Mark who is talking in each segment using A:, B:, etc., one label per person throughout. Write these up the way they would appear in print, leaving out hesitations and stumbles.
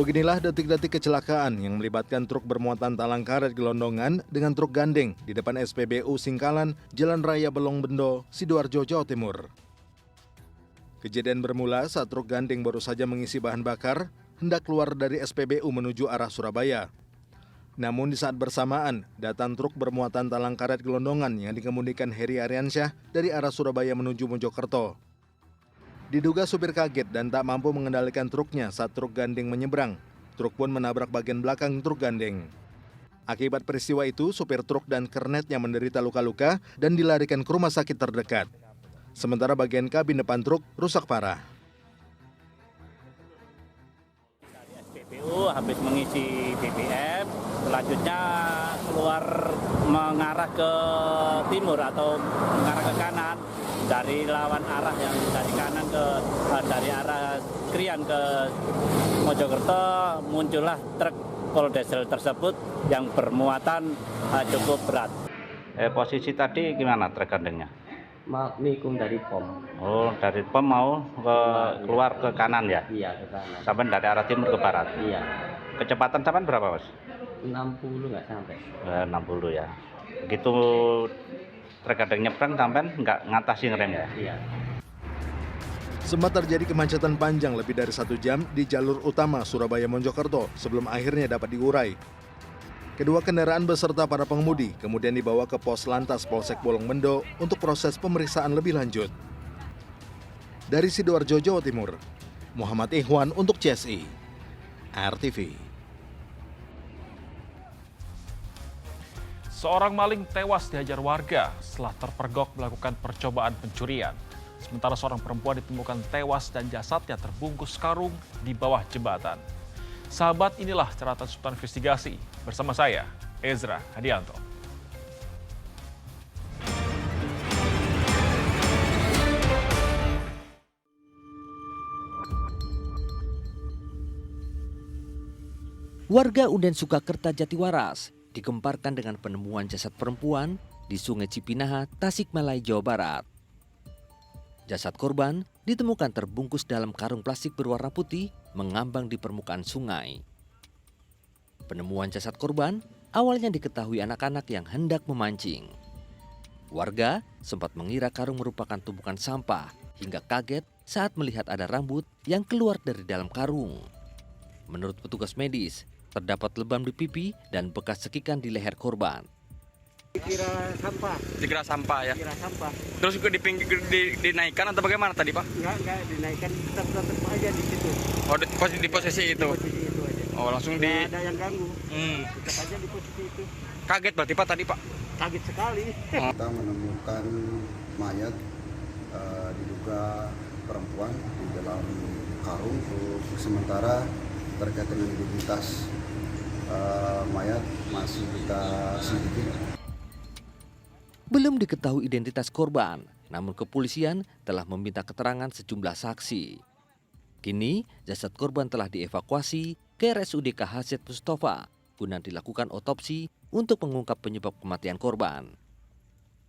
A: Beginilah detik-detik kecelakaan yang melibatkan truk bermuatan talang karet gelondongan dengan truk gandeng di depan SPBU Singkalan, Jalan Raya Belong Bendo, Sidoarjo, Jawa Timur. Kejadian bermula saat truk gandeng baru saja mengisi bahan bakar, hendak keluar dari SPBU menuju arah Surabaya. Namun di saat bersamaan, datang truk bermuatan talang karet gelondongan yang dikemudikan Heri Aryansyah dari arah Surabaya menuju Mojokerto. Diduga supir kaget dan tak mampu mengendalikan truknya saat truk gandeng menyeberang. Truk pun menabrak bagian belakang truk gandeng. Akibat peristiwa itu, supir truk dan kernetnya menderita luka-luka dan dilarikan ke rumah sakit terdekat. Sementara bagian kabin depan truk rusak parah.
B: Dari SPBU habis mengisi BBM, selanjutnya keluar mengarah ke timur atau mengarah ke kanan. Dari lawan arah yang dari kanan dari arah Krian ke Mojokerto, muncullah truk poldiesel tersebut yang bermuatan cukup berat.
C: Posisi tadi gimana truk gandengnya?
D: Nikung dari pom.
C: Oh, dari pom mau keluar ke kanan ya?
D: Iya, ke kanan.
C: Sampai dari arah timur ke barat?
D: Iya.
C: Kecepatan sampai berapa, Mas?
D: 60 nggak sampai.
C: 60 ya. Begitu truk gandeng nyebrang sampai nggak ngatasi ngerem ya?
D: Iya.
A: Sempat terjadi kemacetan panjang lebih dari 1 jam di jalur utama Surabaya-Mojokerto sebelum akhirnya dapat diurai. Kedua kendaraan beserta para pengemudi kemudian dibawa ke pos lantas Polsek Bolong Bendo untuk proses pemeriksaan lebih lanjut. Dari Sidoarjo, Jawa Timur, Muhammad Ikhwan untuk CSI, RTV.
E: Seorang maling tewas dihajar warga setelah terpergok melakukan percobaan pencurian. Sementara seorang perempuan ditemukan tewas dan jasadnya terbungkus karung di bawah jembatan. Sahabat, inilah catatan Sultan Investigasi. Bersama saya, Ezra Hadianto.
F: Warga Unden Sukakerta, Jatiwaras digemparkan dengan penemuan jasad perempuan di Sungai Cipinaha, Tasikmalaya, Jawa Barat. Jasad korban ditemukan terbungkus dalam karung plastik berwarna putih mengambang di permukaan sungai. Penemuan jasad korban awalnya diketahui anak-anak yang hendak memancing. Warga sempat mengira karung merupakan tumpukan sampah hingga kaget saat melihat ada rambut yang keluar dari dalam karung. Menurut petugas medis, terdapat lebam di pipi dan bekas cekikan di leher korban.
D: Dikira sampah ya?
G: Dikira sampah.
D: Terus dinaikkan atau bagaimana tadi, Pak?
G: Enggak dinaikkan, tetap aja di situ.
D: Oh, di posisi itu?
G: Di posisi itu aja.
D: Oh, langsung
G: Nggak ada yang ganggu. Tetap aja di posisi itu.
D: Kaget berarti, Pak, tadi, Pak?
G: Kaget sekali.
H: Kita menemukan mayat diduga perempuan di dalam karung. Sementara terkait dengan identitas mayat masih kita selidiki.
F: Belum diketahui identitas korban, namun kepolisian telah meminta keterangan sejumlah saksi. Kini, jasad korban telah dievakuasi ke RSUD KH Mustafa guna dilakukan otopsi untuk mengungkap penyebab kematian korban.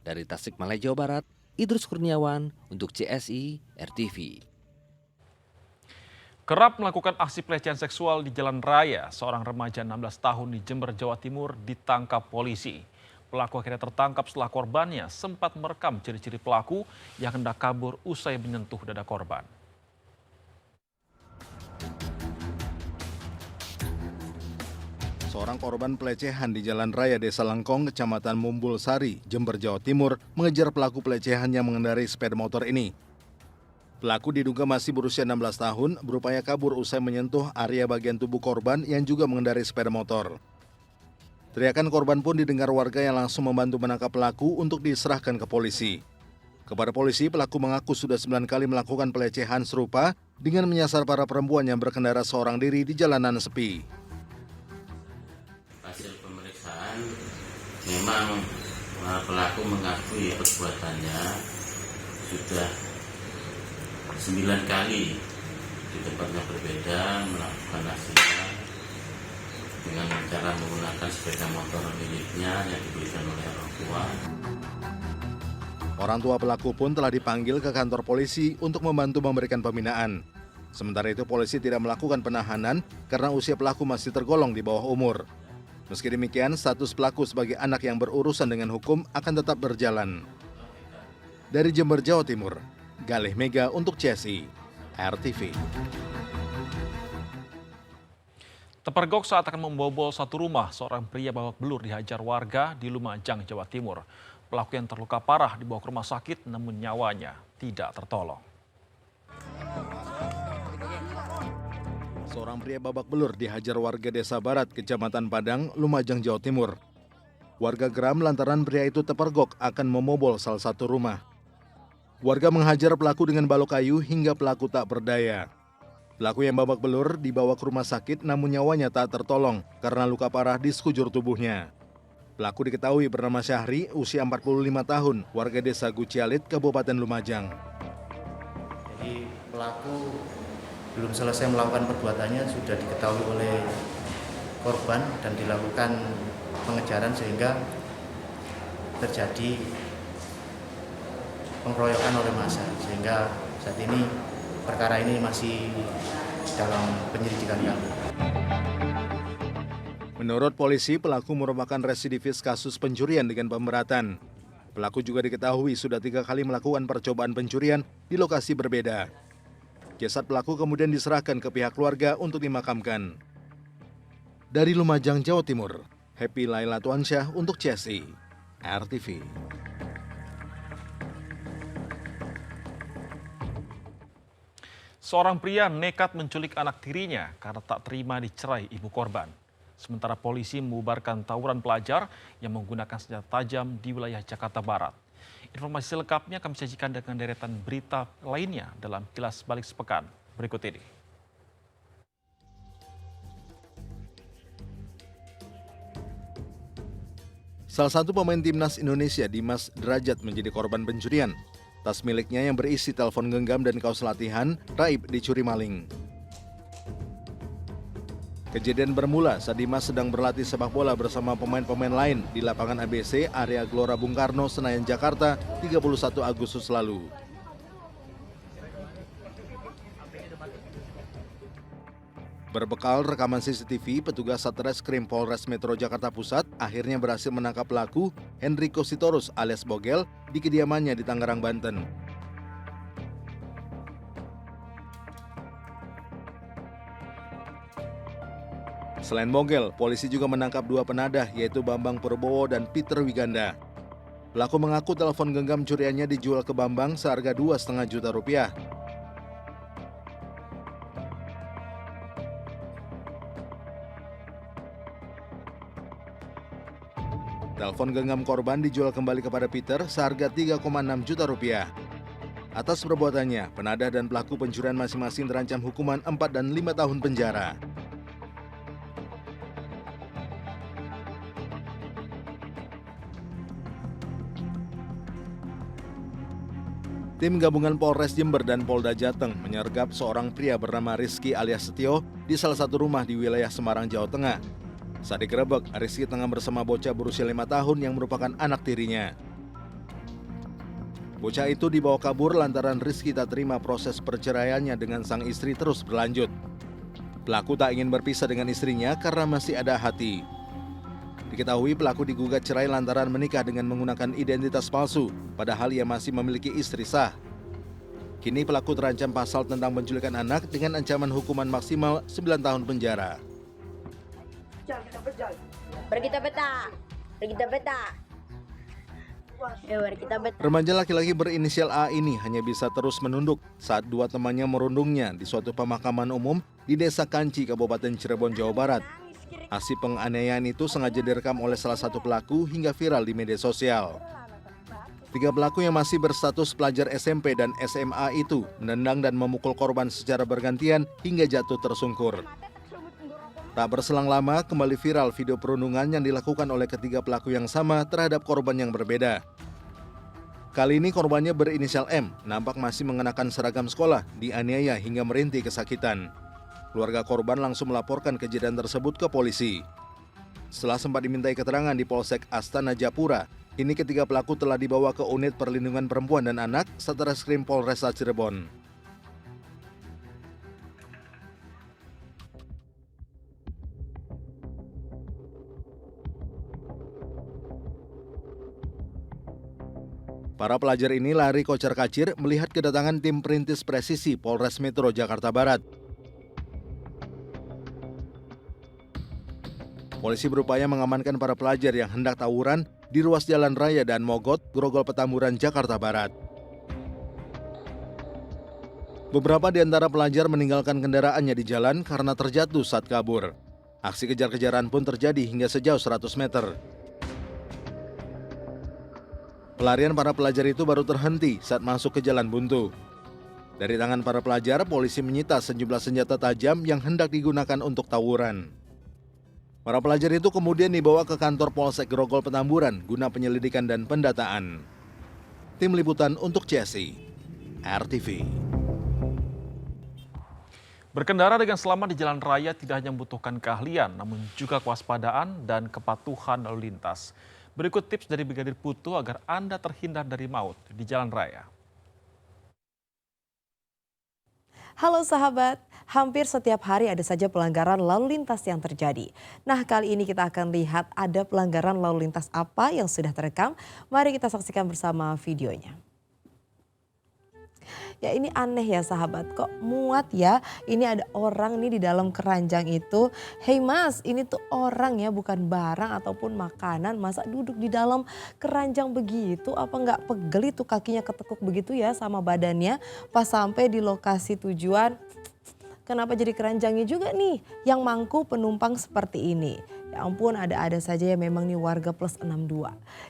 F: Dari Tasikmalaya, Jawa Barat, Idrus Kurniawan untuk CSI RTV.
E: Kerap melakukan aksi pelecehan seksual di jalan raya, seorang remaja 16 tahun di Jember, Jawa Timur ditangkap polisi. Pelaku akhirnya tertangkap setelah korbannya sempat merekam ciri-ciri pelaku yang hendak kabur usai menyentuh dada korban.
A: Seorang korban pelecehan di Jalan Raya Desa Lengkong, Kecamatan Mumbul Sari, Jember, Jawa Timur, mengejar pelaku pelecehan yang mengendarai sepeda motor ini. Pelaku diduga masih berusia 16 tahun, berupaya kabur usai menyentuh area bagian tubuh korban yang juga mengendarai sepeda motor. Teriakan korban pun didengar warga yang langsung membantu menangkap pelaku untuk diserahkan ke polisi. Kepada polisi, pelaku mengaku sudah 9 kali melakukan pelecehan serupa dengan menyasar para perempuan yang berkendara seorang diri di jalanan sepi.
I: Hasil pemeriksaan memang pelaku mengakui perbuatannya sudah 9 kali di tempatnya berbeda melakukan aksinya dengan cara menggunakan sepeda motor miliknya yang diberikan oleh orang tua.
A: Orang tua pelaku pun telah dipanggil ke kantor polisi untuk membantu memberikan pembinaan. Sementara itu polisi tidak melakukan penahanan karena usia pelaku masih tergolong di bawah umur. Meski demikian, status pelaku sebagai anak yang berurusan dengan hukum akan tetap berjalan. Dari Jember, Jawa Timur, Galih Mega untuk CSI, RTV.
E: Terpergok saat akan membobol satu rumah, seorang pria babak belur dihajar warga di Lumajang, Jawa Timur. Pelaku yang terluka parah dibawa ke rumah sakit namun nyawanya tidak tertolong.
A: Seorang pria babak belur dihajar warga Desa Barat, Kecamatan Padang, Lumajang, Jawa Timur. Warga geram lantaran pria itu terpergok akan membobol salah satu rumah. Warga menghajar pelaku dengan balok kayu hingga pelaku tak berdaya. Pelaku yang babak belur dibawa ke rumah sakit namun nyawanya tak tertolong karena luka parah di sekujur tubuhnya. Pelaku diketahui bernama Syahri, usia 45 tahun, warga Desa Gucialit, Kabupaten Lumajang.
J: Jadi pelaku belum selesai melakukan perbuatannya sudah diketahui oleh korban dan dilakukan pengejaran sehingga terjadi pengeroyokan oleh massa, sehingga saat ini perkara ini masih dalam penyelidikan kami.
A: Menurut polisi, pelaku merupakan residivis kasus pencurian dengan pemberatan. Pelaku juga diketahui sudah 3 kali melakukan percobaan pencurian di lokasi berbeda. Jasad pelaku kemudian diserahkan ke pihak keluarga untuk dimakamkan. Dari Lumajang, Jawa Timur, Happy Laila Tuansyah untuk CSI, RTV.
E: Seorang pria nekat menculik anak tirinya karena tak terima dicerai ibu korban. Sementara polisi membubarkan tawuran pelajar yang menggunakan senjata tajam di wilayah Jakarta Barat. Informasi selengkapnya kami sajikan dengan deretan berita lainnya dalam Kilas Balik Sepekan berikut ini.
A: Salah satu pemain timnas Indonesia, Dimas Derajat, menjadi korban pencurian. Tas miliknya yang berisi telepon genggam dan kaos latihan raib dicuri maling. Kejadian bermula saat Dimas sedang berlatih sepak bola bersama pemain-pemain lain di lapangan ABC area Gelora Bung Karno, Senayan, Jakarta, 31 Agustus lalu. Berbekal rekaman CCTV, petugas Satreskrim Polres Metro Jakarta Pusat akhirnya berhasil menangkap pelaku Henrico Sitorus alias Bogel di kediamannya di Tangerang, Banten. Selain Bogel, polisi juga menangkap 2 penadah yaitu Bambang Purbowo dan Peter Wiganda. Pelaku mengaku telepon genggam curiannya dijual ke Bambang seharga Rp2,5 juta. Telepon genggam korban dijual kembali kepada Peter seharga Rp3,6 juta. Atas perbuatannya, penadah dan pelaku pencurian masing-masing terancam hukuman 4 dan 5 tahun penjara. Tim gabungan Polres Jember dan Polda Jateng menyergap seorang pria bernama Rizky alias Setio di salah satu rumah di wilayah Semarang, Jawa Tengah. Saat digerebek, Rizky tengah bersama bocah berusia 5 tahun yang merupakan anak tirinya. Bocah itu dibawa kabur lantaran Rizky tak terima proses perceraiannya dengan sang istri terus berlanjut. Pelaku tak ingin berpisah dengan istrinya karena masih ada hati. Diketahui pelaku digugat cerai lantaran menikah dengan menggunakan identitas palsu, padahal ia masih memiliki istri sah. Kini pelaku terancam pasal tentang penculikan anak dengan ancaman hukuman maksimal 9 tahun penjara. Remaja laki-laki berinisial A ini hanya bisa terus menunduk saat 2 temannya merundungnya di suatu pemakaman umum di Desa Kanci, Kabupaten Cirebon, Jawa Barat. Aksi penganiayaan itu sengaja direkam oleh salah satu pelaku hingga viral di media sosial. 3 pelaku yang masih berstatus pelajar SMP dan SMA itu menendang dan memukul korban secara bergantian hingga jatuh tersungkur. Tak berselang lama, kembali viral video perundungan yang dilakukan oleh ketiga pelaku yang sama terhadap korban yang berbeda. Kali ini korbannya berinisial M, nampak masih mengenakan seragam sekolah, dianiaya hingga merintih kesakitan. Keluarga korban langsung melaporkan kejadian tersebut ke polisi. Setelah sempat dimintai keterangan di Polsek Astana Japura, kini ketiga pelaku telah dibawa ke Unit Perlindungan Perempuan dan Anak Satreskrim Polresta Cirebon. Para pelajar ini lari kocar-kacir melihat kedatangan tim perintis presisi Polres Metro Jakarta Barat. Polisi berupaya mengamankan para pelajar yang hendak tawuran di ruas Jalan Raya dan Mogot, Grogol Petamburan, Jakarta Barat. Beberapa di antara pelajar meninggalkan kendaraannya di jalan karena terjatuh saat kabur. Aksi kejar-kejaran pun terjadi hingga sejauh 100 meter. Pelarian para pelajar itu baru terhenti saat masuk ke jalan buntu. Dari tangan para pelajar, polisi menyita sejumlah senjata tajam yang hendak digunakan untuk tawuran. Para pelajar itu kemudian dibawa ke kantor Polsek Grogol Petamburan guna penyelidikan dan pendataan. Tim Liputan untuk CSI, RTV.
E: Berkendara dengan selamat di jalan raya tidak hanya membutuhkan keahlian, namun juga kewaspadaan dan kepatuhan lalu lintas. Berikut tips dari Brigadir Putu agar Anda terhindar dari maut di jalan raya.
K: Halo sahabat, hampir setiap hari ada saja pelanggaran lalu lintas yang terjadi. Nah, kali ini kita akan lihat ada pelanggaran lalu lintas apa yang sudah terekam. Mari kita saksikan bersama videonya. Ya ini aneh ya sahabat, kok muat ya, ini ada orang nih di dalam keranjang itu. Hei mas, ini tuh orang ya, bukan barang ataupun makanan, masa duduk di dalam keranjang begitu, apa nggak pegel itu kakinya ketekuk begitu ya sama badannya. Pas sampai di lokasi tujuan, kenapa jadi keranjangnya juga nih yang mangku penumpang seperti ini. Ya ampun, ada-ada saja ya memang nih warga plus 62.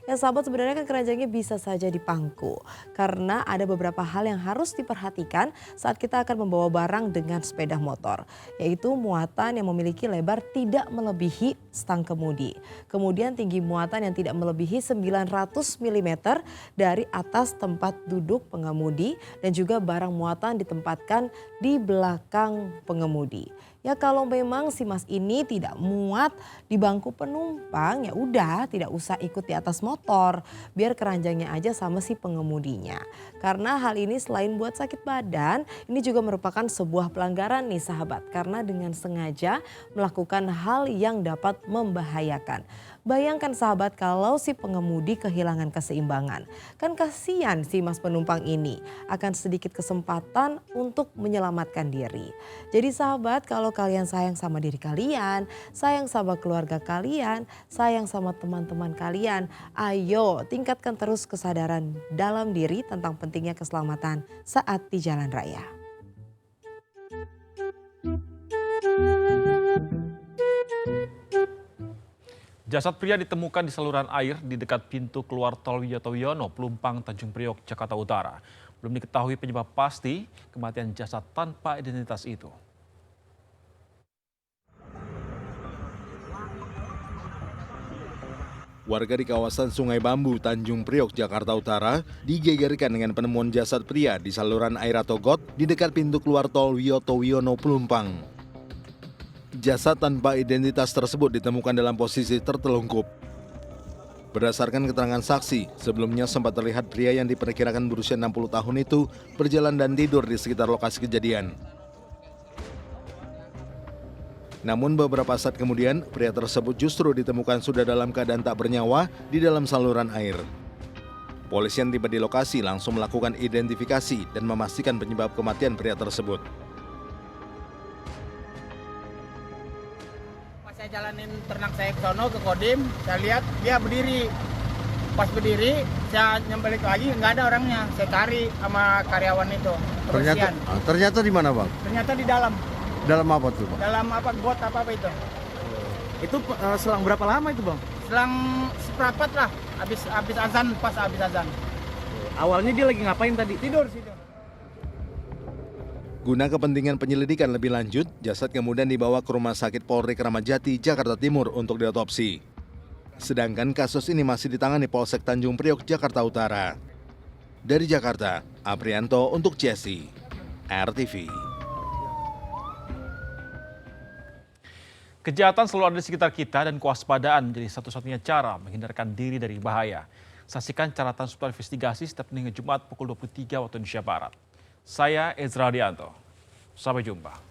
K: Ya sahabat, sebenarnya kan keranjangnya bisa saja dipangku. Karena ada beberapa hal yang harus diperhatikan saat kita akan membawa barang dengan sepeda motor. Yaitu muatan yang memiliki lebar tidak melebihi stang kemudi. Kemudian tinggi muatan yang tidak melebihi 900 mm dari atas tempat duduk pengemudi. Dan juga barang muatan ditempatkan di belakang pengemudi. Ya kalau memang si mas ini tidak muat di bangku penumpang, ya udah tidak usah ikut di atas motor. Biar keranjangnya aja sama si pengemudinya. Karena hal ini selain buat sakit badan, ini juga merupakan sebuah pelanggaran nih sahabat. Karena dengan sengaja melakukan hal yang dapat membahayakan. Bayangkan sahabat kalau si pengemudi kehilangan keseimbangan. Kan kasihan si mas penumpang ini akan sedikit kesempatan untuk menyelamatkan diri. Jadi sahabat, kalau kalian sayang sama diri kalian, sayang sama keluarga kalian, sayang sama teman-teman kalian, ayo tingkatkan terus kesadaran dalam diri tentang pentingnya keselamatan saat di jalan raya.
E: Jasad pria ditemukan di saluran air di dekat pintu keluar tol Wiyoto Wiono, Pelumpang, Tanjung Priok, Jakarta Utara. Belum diketahui penyebab pasti kematian jasad tanpa identitas itu.
A: Warga di kawasan Sungai Bambu, Tanjung Priok, Jakarta Utara digegerkan dengan penemuan jasad pria di saluran air atau got di dekat pintu keluar tol Wiyoto Wiono, Pelumpang. Jasad tanpa identitas tersebut ditemukan dalam posisi tertelungkup. Berdasarkan keterangan saksi, sebelumnya sempat terlihat pria yang diperkirakan berusia 60 tahun itu berjalan dan tidur di sekitar lokasi kejadian. Namun beberapa saat kemudian, pria tersebut justru ditemukan sudah dalam keadaan tak bernyawa di dalam saluran air. Polisi yang tiba di lokasi langsung melakukan identifikasi dan memastikan penyebab kematian pria tersebut.
G: Saya jalanin ternak saya ke sono, ke Kodim, saya lihat dia berdiri. Pas berdiri, saya nyembalik lagi, nggak ada orangnya. Saya cari sama karyawan itu.
H: Ternyata di mana bang?
G: Ternyata di dalam.
H: Dalam apa tuh bang?
G: Dalam apa, got apa itu.
L: Itu selang berapa lama itu bang?
G: Selang seperempat lah, habis azan, pas habis azan.
L: Awalnya dia lagi ngapain tadi?
G: Tidur situ.
A: Guna kepentingan penyelidikan lebih lanjut, jasad kemudian dibawa ke Rumah Sakit Polri Kramat Jati, Jakarta Timur untuk diotopsi. Sedangkan kasus ini masih ditangani Polsek Tanjung Priok, Jakarta Utara. Dari Jakarta, Aprianto untuk CSI, RTV.
E: Kejahatan selalu ada di sekitar kita dan kewaspadaan menjadi satu-satunya cara menghindarkan diri dari bahaya. Saksikan catatan Super Investigasi setiap Senin hingga Jumat pukul 23 waktu Indonesia Barat. Saya Ezra Dianto. Sampai jumpa.